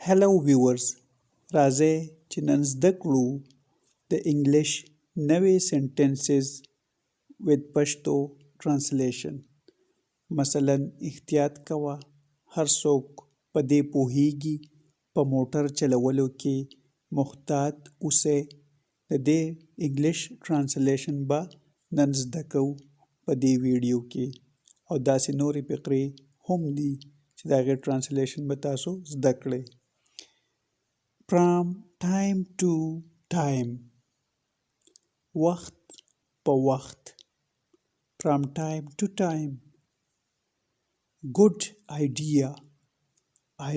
Hello viewers راځئ چې نن زده کړو د انګلیش نوې sentences with Pashto translation. مثلا احتیاط کوه، هر څوک په دې پوهیږي، په موټر چلولو کې محتاط اوسئ. د دې انګلیش translation به نن زده کوو په دې ویډیو کې، او داسې نورې فقرې هم دي چې د هغې translation به تاسو زده کړئ. From time to time، وخت په وخت. From time to time. Good idea.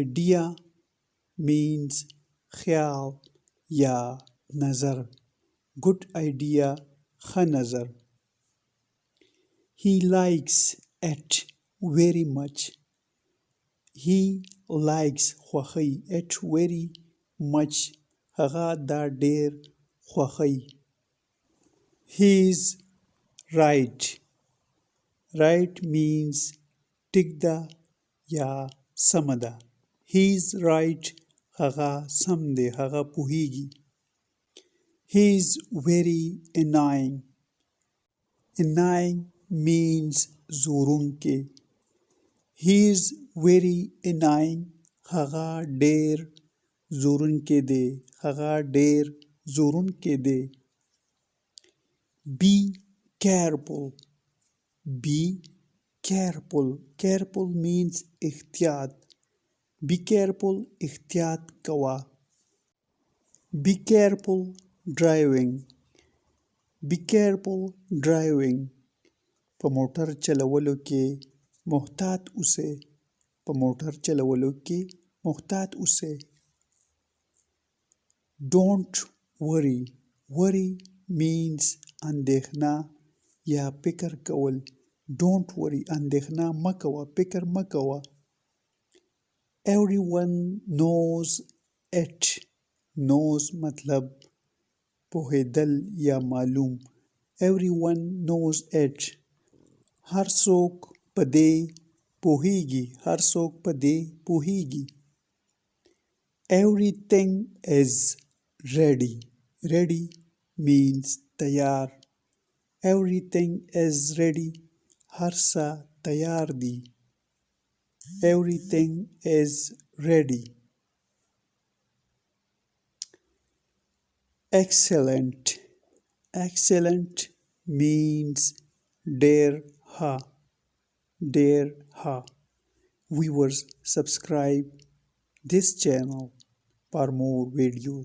Idea means خیال یا نظر. Good idea ښه نظر. He likes it very much. He likes خوښوي it very much. هغه دا ډېر خوښوي. He is right. Right means ټیک ده یا سمه ده. He is right. هغه سم دی، هغه پوهیږي. He is very annoying. Annoying means زورونکی. He is very annoying. هغه ډېر زورونکی دی، هغه ډېر زورونکی دی. Be careful. Be careful. Careful means احتیاط. Be careful احتیاط کوه. Be careful driving. Be careful driving. په موټر چلولو کې محتاط اوسئ. په موټر چلولو کې محتاط اوسئ. Don't worry. Worry means اندېښنه یا فکر کول. Don't worry. اندېښنه مه کوه، فکر مه کوه. Everyone knows it. Knows مطلب پوهېدل یا معلوم. Everyone knows it. هر څوک په دې پوهیږي، هر څوک په دې پوهیږي. Everything is ready. Ready means تیار. Everything is ready. هر څه تیار دي. Everything is ready. Excellent. Excellent means ډېر ښه. ډېر ښه. Viewers, subscribe this channel for more videos.